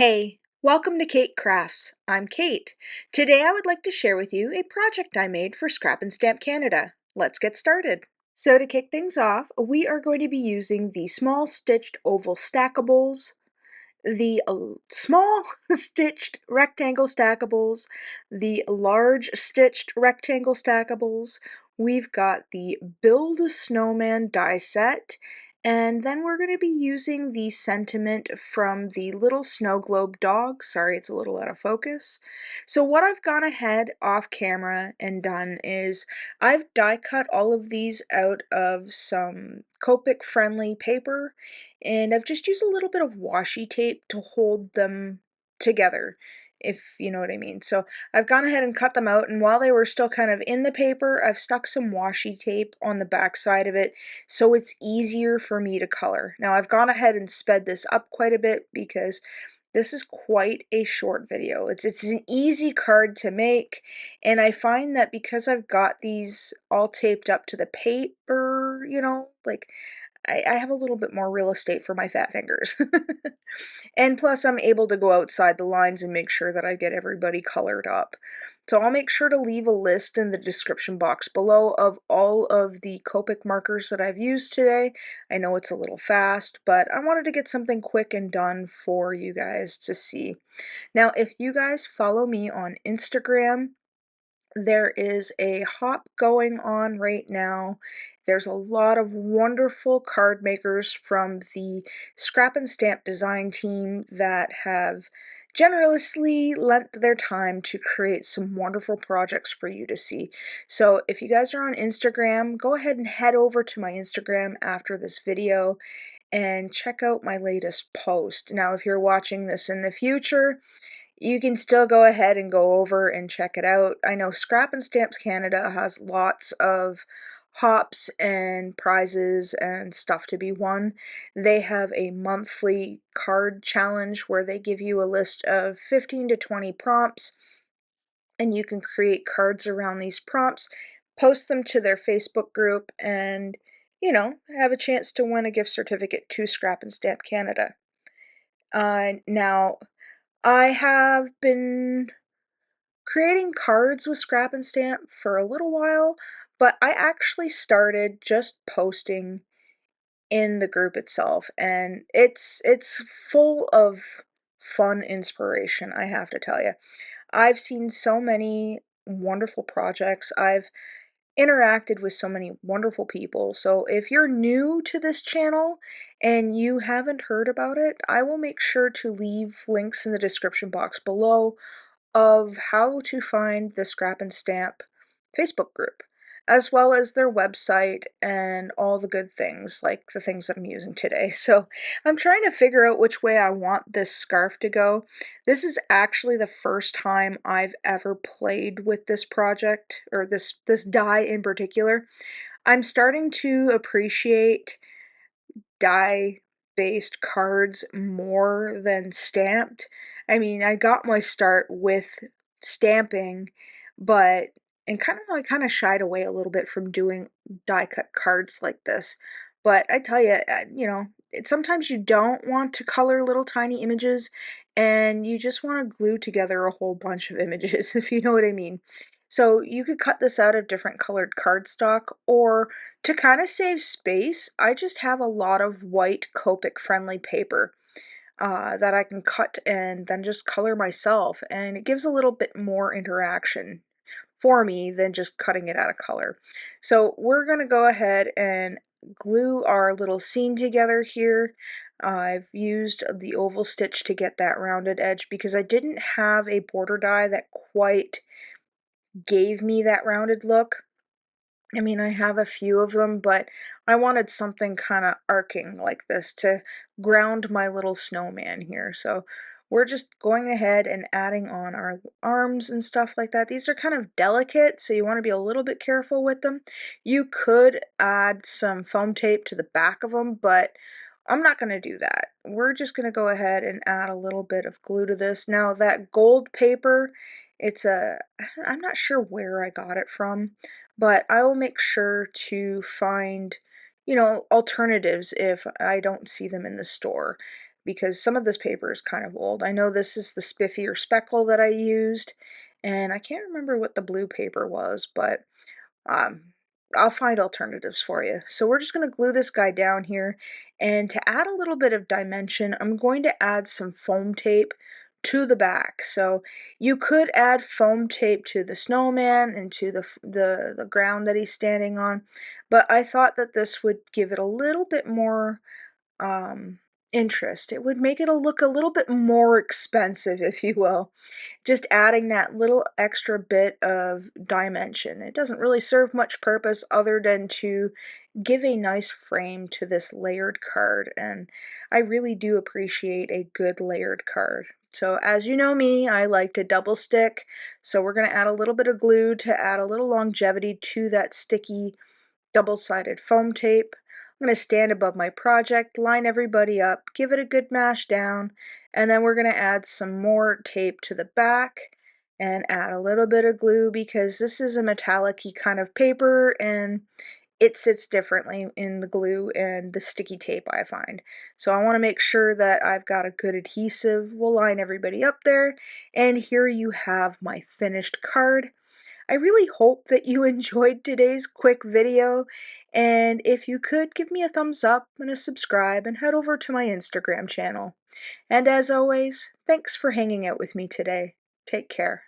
Hey, welcome to Keight Krafts. I'm Kate. Today I would like to share with you a project I made for Scrap and Stamp Canada. Let's get started. So to kick things off, we are going to be using the small stitched oval stackables, the small stitched rectangle stackables, the large stitched rectangle stackables. We've got the Build-a-Snowman die set, and then we're going to be using the sentiment from the little snow globe dog. Sorry, it's a little out of focus. So what I've gone ahead off camera and done is I've die cut all of these out of some Copic friendly paper, and I've just used a little bit of washi tape to hold them together, if you know what I mean. So I've gone ahead and cut them out, and while they were still kind of in the paper, I've stuck some washi tape on the back side of it so it's easier for me to color. Now I've gone ahead and sped this up quite a bit because this is quite a short video. It's an easy card to make, and I find that because I've got these all taped up to the paper, like I have a little bit more real estate for my fat fingers. And plus I'm able to go outside the lines and make sure that I get everybody colored up. So I'll make sure to leave a list in the description box below of all of the Copic markers that I've used today. I know it's a little fast, but I wanted to get something quick and done for you guys to see. Now, if you guys follow me on Instagram, there is a hop going on right now. There's a lot of wonderful card makers from the Scrap and Stamp design team that have generously lent their time to create some wonderful projects for you to see. So if you guys are on Instagram, go ahead and head over to my Instagram after this video and check out my latest post. Now, if you're watching this in the future, you can still go ahead and go over and check it out. I know Scrap and Stamps Canada has lots of hops and prizes and stuff to be won. They have a monthly card challenge where they give you a list of 15 to 20 prompts, and you can create cards around these prompts, post them to their Facebook group, and have a chance to win a gift certificate to Scrap and Stamp Canada. Now, I have been creating cards with Scrap and Stamp for a little while, but I actually started just posting in the group itself, and it's full of fun inspiration, I have to tell you. I've seen so many wonderful projects. I've interacted with so many wonderful people. So if you're new to this channel and you haven't heard about it, I will make sure to leave links in the description box below of how to find the Scrap and Stamp Facebook group, as well as their website and all the good things, like the things that I'm using today. So I'm trying to figure out which way I want this scarf to go. This is actually the first time I've ever played with this project, or this die in particular. I'm starting to appreciate die-based cards more than stamped. I mean, I got my start with stamping, but and kind of shied away a little bit from doing die-cut cards like this. But I tell you, sometimes you don't want to color little tiny images, and you just want to glue together a whole bunch of images, if you know what I mean. So you could cut this out of different colored cardstock, or to kind of save space, I just have a lot of white Copic friendly paper that I can cut and then just color myself, and it gives a little bit more interaction for me than just cutting it out of color. So we're going to go ahead and glue our little scene together here. I've used the oval stitch to get that rounded edge because I didn't have a border die that quite gave me that rounded look. I mean, I have a few of them, but I wanted something kind of arcing like this to ground my little snowman here. So we're just going ahead and adding on our arms and stuff like that. These are kind of delicate, so you want to be a little bit careful with them. You could add some foam tape to the back of them, but I'm not going to do that. We're just going to go ahead and add a little bit of glue to this. Now that gold paper, I'm not sure where I got it from, but I will make sure to find, alternatives if I don't see them in the store. because some of this paper is kind of old. I know this is the Spiffier Speckle that I used, and I can't remember what the blue paper was, but um, I'll find alternatives for you. So we're just going to glue this guy down here, and to add a little bit of dimension, I'm going to add some foam tape to the back. So you could add foam tape to the snowman and to the ground that he's standing on, but I thought that this would give it a little bit more um, interest. It would make it look a little bit more expensive, if you will. Just adding that little extra bit of dimension. It doesn't really serve much purpose other than to give a nice frame to this layered card, and I really do appreciate a good layered card. So as you know me, I like to double stick, so we're going to add a little bit of glue to add a little longevity to that sticky double-sided foam tape. I'm going to stand above my project, line everybody up, give it a good mash down, and then we're going to add some more tape to the back and add a little bit of glue because this is a metallic-y kind of paper and it sits differently in the glue and the sticky tape, I find. So I want to make sure that I've got a good adhesive. We'll line everybody up there, and here you have my finished card. I really hope that you enjoyed today's quick video, and if you could, give me a thumbs up and a subscribe and head over to my Instagram channel. And as always, thanks for hanging out with me today. Take care.